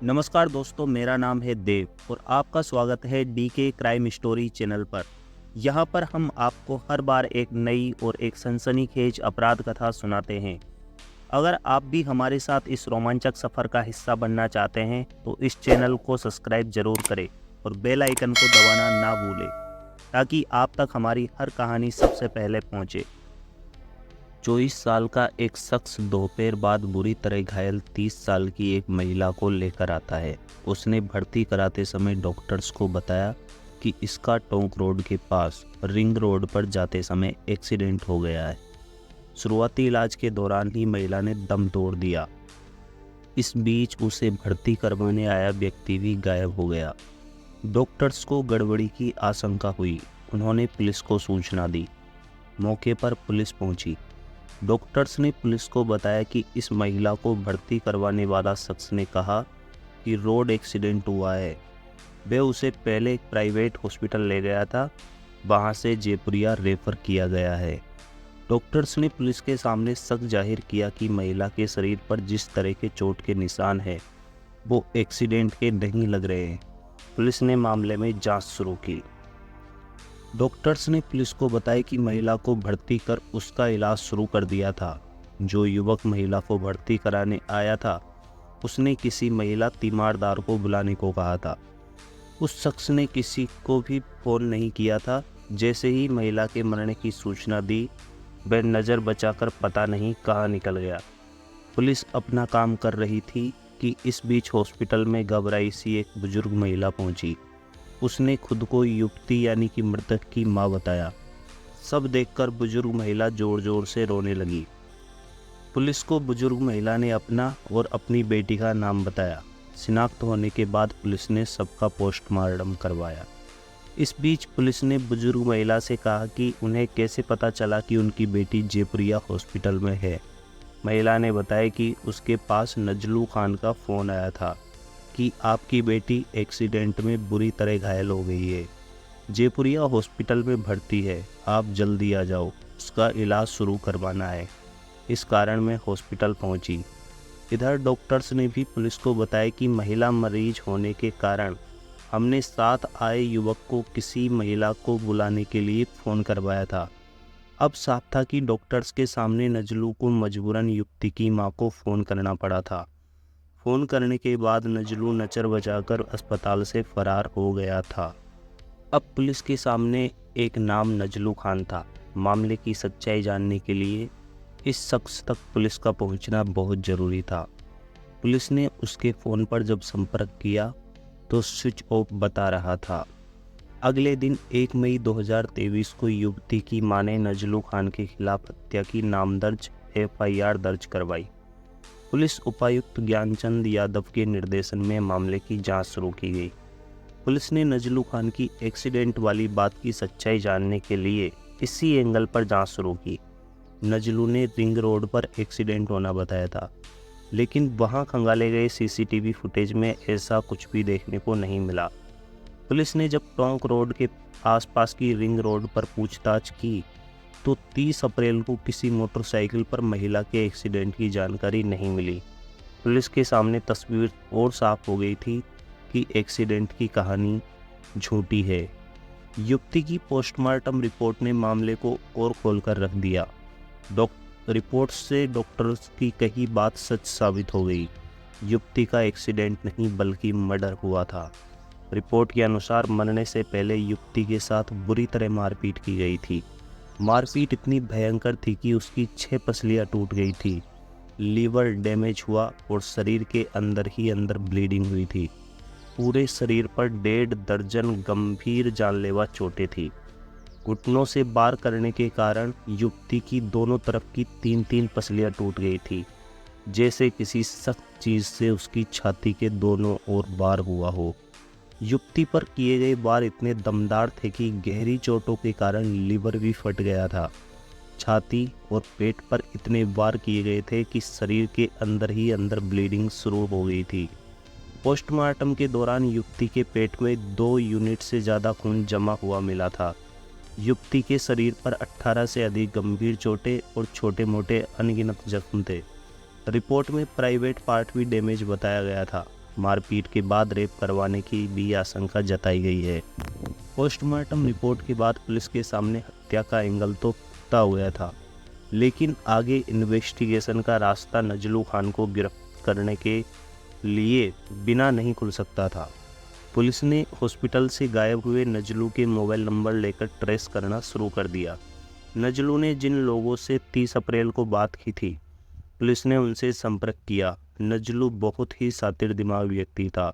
नमस्कार दोस्तों, मेरा नाम है देव और आपका स्वागत है डीके क्राइम स्टोरी चैनल पर। यहाँ पर हम आपको हर बार एक नई और एक सनसनीखेज अपराध कथा सुनाते हैं। अगर आप भी हमारे साथ इस रोमांचक सफ़र का हिस्सा बनना चाहते हैं तो इस चैनल को सब्सक्राइब जरूर करें और बेल आइकन को दबाना ना भूलें ताकि आप तक हमारी हर कहानी सबसे पहले पहुँचे। 24 साल का एक शख्स दोपहर बाद बुरी तरह घायल 30 साल की एक महिला को लेकर आता है। उसने भर्ती कराते समय डॉक्टर्स को बताया कि इसका टोंक रोड के पास रिंग रोड पर जाते समय एक्सीडेंट हो गया है। शुरुआती इलाज के दौरान ही महिला ने दम तोड़ दिया। इस बीच उसे भर्ती करवाने आया व्यक्ति भी गायब हो गया। डॉक्टर्स को गड़बड़ी की आशंका हुई। उन्होंने पुलिस को सूचना दी। मौके पर पुलिस पहुंची। डॉक्टर्स ने पुलिस को बताया कि इस महिला को भर्ती करवाने वाला शख्स ने कहा कि रोड एक्सीडेंट हुआ है। वे उसे पहले एक प्राइवेट हॉस्पिटल ले गया था, वहां से जयपुरिया रेफर किया गया है। डॉक्टर्स ने पुलिस के सामने शक जाहिर किया कि महिला के शरीर पर जिस तरह के चोट के निशान हैं वो एक्सीडेंट के नहीं लग रहे हैं। पुलिस ने मामले में जांच शुरू की। डॉक्टर्स ने पुलिस को बताया कि महिला को भर्ती कर उसका इलाज शुरू कर दिया था। जो युवक महिला को भर्ती कराने आया था उसने किसी महिला तीमारदार को बुलाने को कहा था। उस शख्स ने किसी को भी फोन नहीं किया था। जैसे ही महिला के मरने की सूचना दी वह नज़र बचाकर पता नहीं कहाँ निकल गया। पुलिस अपना काम कर रही थी कि इस बीच हॉस्पिटल में घबराई सी एक बुजुर्ग महिला पहुंची। उसने खुद को युवती यानी कि मृतक की मां बताया। सब देखकर बुजुर्ग महिला जोर जोर से रोने लगी। पुलिस को बुजुर्ग महिला ने अपना और अपनी बेटी का नाम बताया। शिनाख्त होने के बाद पुलिस ने सबका पोस्टमार्टम करवाया। इस बीच पुलिस ने बुजुर्ग महिला से कहा कि उन्हें कैसे पता चला कि उनकी बेटी जयपुरिया हॉस्पिटल में है। महिला ने बताया कि उसके पास नजलू खान का फ़ोन आया था कि आपकी बेटी एक्सीडेंट में बुरी तरह घायल हो गई है, जयपुरिया हॉस्पिटल में भर्ती है, आप जल्दी आ जाओ, उसका इलाज शुरू करवाना है। इस कारण मैं हॉस्पिटल पहुंची। इधर डॉक्टर्स ने भी पुलिस को बताया कि महिला मरीज होने के कारण हमने साथ आए युवक को किसी महिला को बुलाने के लिए फ़ोन करवाया था। अब साफ था कि डॉक्टर्स के सामने नजलू को मजबूरन युवती की मां को फ़ोन करना पड़ा था। फ़ोन करने के बाद नजलू नचर बजाकर अस्पताल से फरार हो गया था। अब पुलिस के सामने एक नाम नजलू खान था। मामले की सच्चाई जानने के लिए इस शख्स तक पुलिस का पहुंचना बहुत ज़रूरी था। पुलिस ने उसके फ़ोन पर जब संपर्क किया तो स्विच ऑफ बता रहा था। अगले दिन 1 मई 2023 को युवती की मां ने नजलू खान के खिलाफ हत्या की नामदर्ज FIR दर्ज करवाई। पुलिस उपायुक्त ज्ञानचंद यादव के निर्देशन में मामले की जांच शुरू की गई। पुलिस ने नजलू खान की एक्सीडेंट वाली बात की सच्चाई जानने के लिए इसी एंगल पर जांच शुरू की। नजलू ने रिंग रोड पर एक्सीडेंट होना बताया था, लेकिन वहां खंगाले गए CCTV फुटेज में ऐसा कुछ भी देखने को नहीं मिला। पुलिस ने जब टोंक रोड के आसपास की रिंग रोड पर पूछताछ की तो 30 अप्रैल को किसी मोटरसाइकिल पर महिला के एक्सीडेंट की जानकारी नहीं मिली। पुलिस के सामने तस्वीर और साफ हो गई थी कि एक्सीडेंट की कहानी झूठी है। युवती की पोस्टमार्टम रिपोर्ट ने मामले को और खोलकर रख दिया। रिपोर्ट से डॉक्टर्स की कही बात सच साबित हो गई। युवती का एक्सीडेंट नहीं बल्कि मर्डर हुआ था। रिपोर्ट के अनुसार मरने से पहले युवती के साथ बुरी तरह मारपीट की गई थी। मारपीट इतनी भयंकर थी कि उसकी 6 पसलियां टूट गई थी, लीवर डैमेज हुआ और शरीर के अंदर ही अंदर ब्लीडिंग हुई थी। पूरे शरीर पर 1.5 दर्जन गंभीर जानलेवा चोटें थी। घुटनों से वार करने के कारण युवती की दोनों तरफ की 3-3 पसलियां टूट गई थी, जैसे किसी सख्त चीज़ से उसकी छाती के दोनों ओर वार हुआ हो। युवती पर किए गए वार इतने दमदार थे कि गहरी चोटों के कारण लीवर भी फट गया था। छाती और पेट पर इतने वार किए गए थे कि शरीर के अंदर ही अंदर ब्लीडिंग शुरू हो गई थी। पोस्टमार्टम के दौरान युवती के पेट में 2 यूनिट से ज़्यादा खून जमा हुआ मिला था। युवती के शरीर पर 18 से अधिक गंभीर चोटें और छोटे मोटे अनगिनत जख्म थे। रिपोर्ट में प्राइवेट पार्ट भी डैमेज बताया गया था। मारपीट के बाद रेप करवाने की भी आशंका जताई गई है। पोस्टमार्टम रिपोर्ट के बाद पुलिस के सामने हत्या का एंगल तो पुख्ता हुआ था, लेकिन आगे इन्वेस्टिगेशन का रास्ता नजलू खान को गिरफ्तार करने के लिए बिना नहीं खुल सकता था। पुलिस ने हॉस्पिटल से गायब हुए नजलू के मोबाइल नंबर लेकर ट्रेस करना शुरू कर दिया। नजलू ने जिन लोगों से 30 अप्रैल को बात की थी, पुलिस ने उनसे संपर्क किया। नजलू बहुत ही शातिर दिमाग व्यक्ति था।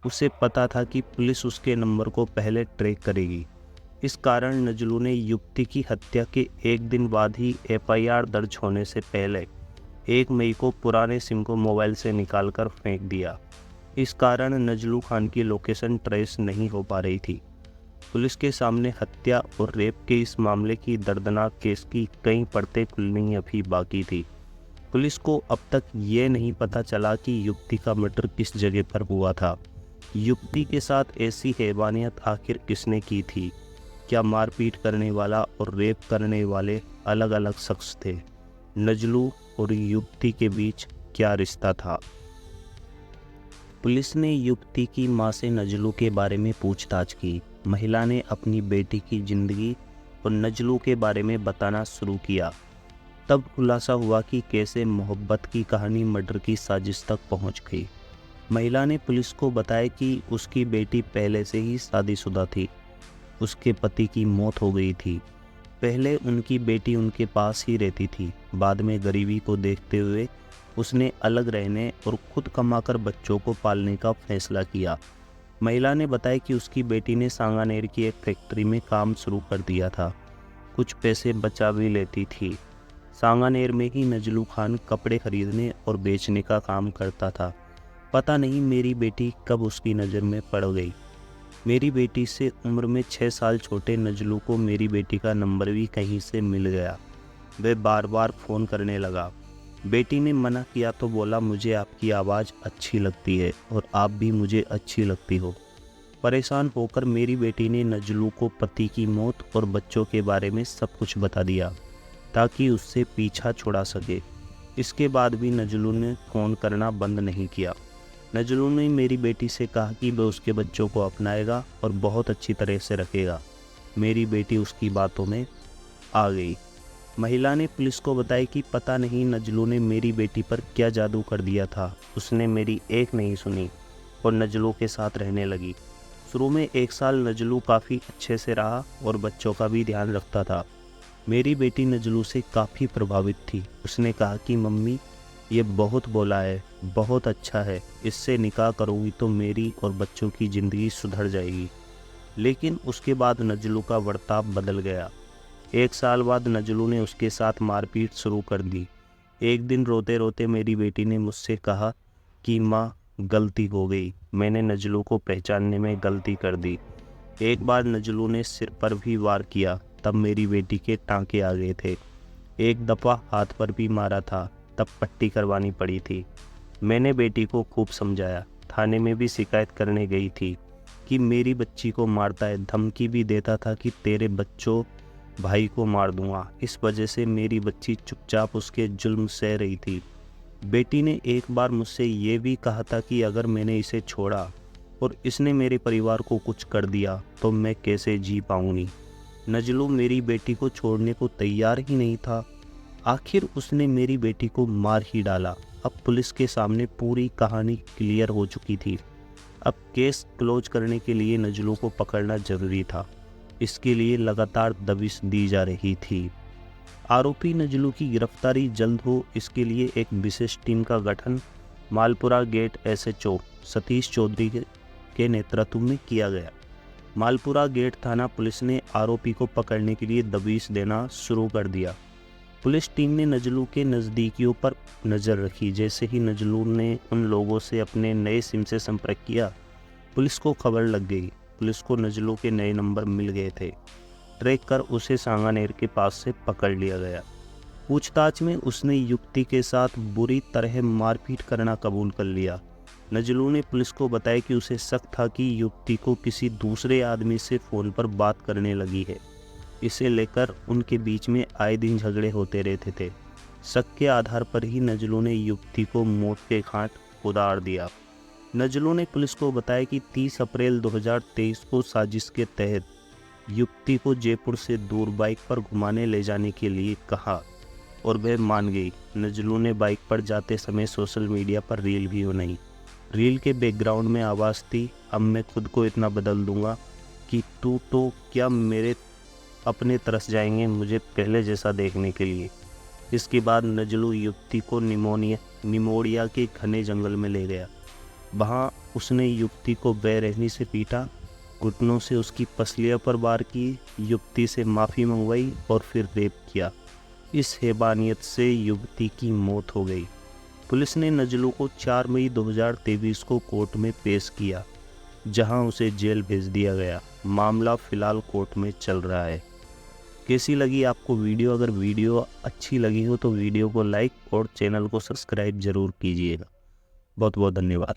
उसे पता था कि पुलिस उसके नंबर को पहले ट्रैक करेगी। इस कारण नजलू ने युवती की हत्या के एक दिन बाद ही एफआईआर दर्ज होने से पहले 1 मई को पुराने सिम को मोबाइल से निकालकर फेंक दिया। इस कारण नजलू खान की लोकेशन ट्रेस नहीं हो पा रही थी। पुलिस के सामने हत्या और रेप के इस मामले की दर्दनाक केस की कई परतें खुलनी अभी बाकी थी। पुलिस को अब तक ये नहीं पता चला कि युवती का मर्डर किस जगह पर हुआ था। युवती के साथ ऐसी हैवानियत आखिर किसने की थी? क्या मारपीट करने वाला और रेप करने वाले अलग अलग शख्स थे? नजलू और युवती के बीच क्या रिश्ता था? पुलिस ने युवती की मां से नजलू के बारे में पूछताछ की। महिला ने अपनी बेटी की जिंदगी और नजलू के बारे में बताना शुरू किया। तब खुलासा हुआ कि कैसे मोहब्बत की कहानी मर्डर की साजिश तक पहुंच गई। महिला ने पुलिस को बताया कि उसकी बेटी पहले से ही शादीशुदा थी। उसके पति की मौत हो गई थी। पहले उनकी बेटी उनके पास ही रहती थी। बाद में गरीबी को देखते हुए उसने अलग रहने और खुद कमाकर बच्चों को पालने का फैसला किया। महिला ने बताया कि उसकी बेटी ने सांगानेर की एक फैक्ट्री में काम शुरू कर दिया था। कुछ पैसे बचा भी लेती थी। सांगानेर में ही नजलू खान कपड़े खरीदने और बेचने का काम करता था। पता नहीं मेरी बेटी कब उसकी नज़र में पड़ गई। मेरी बेटी से उम्र में 6 साल छोटे नजलू को मेरी बेटी का नंबर भी कहीं से मिल गया। वह बार बार फ़ोन करने लगा। बेटी ने मना किया तो बोला, मुझे आपकी आवाज़ अच्छी लगती है और आप भी मुझे अच्छी लगती हो। परेशान होकर मेरी बेटी ने नजलू को पति की मौत और बच्चों के बारे में सब कुछ बता दिया ताकि उससे पीछा छुड़ा सके। इसके बाद भी नजलू ने फ़ोन करना बंद नहीं किया। नजलू ने मेरी बेटी से कहा कि वह उसके बच्चों को अपनाएगा और बहुत अच्छी तरह से रखेगा। मेरी बेटी उसकी बातों में आ गई। महिला ने पुलिस को बताया कि पता नहीं नजलू ने मेरी बेटी पर क्या जादू कर दिया था। उसने मेरी एक नहीं सुनी और नजलू के साथ रहने लगी। शुरू में 1 साल नजलू काफ़ी अच्छे से रहा और बच्चों का भी ध्यान रखता था। मेरी बेटी नजलू से काफ़ी प्रभावित थी। उसने कहा कि मम्मी, ये बहुत बोला है, बहुत अच्छा है, इससे निकाह करूँगी तो मेरी और बच्चों की ज़िंदगी सुधर जाएगी। लेकिन उसके बाद नजलू का बर्ताव बदल गया। 1 साल बाद नजलू ने उसके साथ मारपीट शुरू कर दी। एक दिन रोते रोते मेरी बेटी ने मुझसे कहा कि माँ, गलती हो गई, मैंने नजलू को पहचानने में गलती कर दी। एक बार नजलू ने सिर पर भी वार किया, तब मेरी बेटी के टांके आ गए थे। एक दफ़ा हाथ पर भी मारा था, तब पट्टी करवानी पड़ी थी। मैंने बेटी को खूब समझाया। थाने में भी शिकायत करने गई थी कि मेरी बच्ची को मारता है। धमकी भी देता था कि तेरे बच्चों भाई को मार दूंगा। इस वजह से मेरी बच्ची चुपचाप उसके जुल्म सह रही थी। बेटी ने एक बार मुझसे ये भी कहा था कि अगर मैंने इसे छोड़ा और इसने मेरे परिवार को कुछ कर दिया तो मैं कैसे जी पाऊंगी। नजलू मेरी बेटी को छोड़ने को तैयार ही नहीं था। आखिर उसने मेरी बेटी को मार ही डाला। अब पुलिस के सामने पूरी कहानी क्लियर हो चुकी थी। अब केस क्लोज करने के लिए नजलू को पकड़ना जरूरी था। इसके लिए लगातार दबिश दी जा रही थी। आरोपी नजलू की गिरफ्तारी जल्द हो, इसके लिए एक विशेष टीम का गठन मालपुरा गेट एसएचओ सतीश चौधरी के नेतृत्व में किया गया। मालपुरा गेट थाना पुलिस ने आरोपी को पकड़ने के लिए दबिश देना शुरू कर दिया। पुलिस टीम ने नजलू के नज़दीकियों पर नज़र रखी। जैसे ही नजलू ने उन लोगों से अपने नए सिम से संपर्क किया, पुलिस को खबर लग गई। पुलिस को नजलू के नए नंबर मिल गए थे। ट्रैक कर उसे सांगानेर के पास से पकड़ लिया गया। पूछताछ में उसने युवती के साथ बुरी तरह मारपीट करना कबूल कर लिया। नजलू ने पुलिस को बताया कि उसे शक था कि युवती को किसी दूसरे आदमी से फ़ोन पर बात करने लगी है। इसे लेकर उनके बीच में आए दिन झगड़े होते रहते थे। शक के आधार पर ही नजलू ने युवती को मौत के घाट उतार दिया। नजलू ने पुलिस को बताया कि 30 अप्रैल 2023 को साजिश के तहत युवती को जयपुर से दूर बाइक पर घुमाने ले जाने के लिए कहा और वह मान गई। नजलू ने बाइक पर जाते समय सोशल मीडिया पर रील भी बनाई। रील के बैकग्राउंड में आवाज़ थी, अब मैं खुद को इतना बदल दूंगा कि तू तो क्या मेरे अपने तरस जाएंगे मुझे पहले जैसा देखने के लिए। इसके बाद नजलू युवती को निमोड़िया के घने जंगल में ले गया। वहाँ उसने युवती को बेरहमी से पीटा, घुटनों से उसकी पसलियों पर वार की, युवती से माफ़ी मंगवाई और फिर रेप किया। इस हैवानियत से युवती की मौत हो गई। पुलिस ने नजलू को 4 मई 2023 को कोर्ट में पेश किया, जहां उसे जेल भेज दिया गया। मामला फ़िलहाल कोर्ट में चल रहा है। कैसी लगी आपको वीडियो? अगर वीडियो अच्छी लगी हो तो वीडियो को लाइक और चैनल को सब्सक्राइब ज़रूर कीजिएगा। बहुत बहुत धन्यवाद।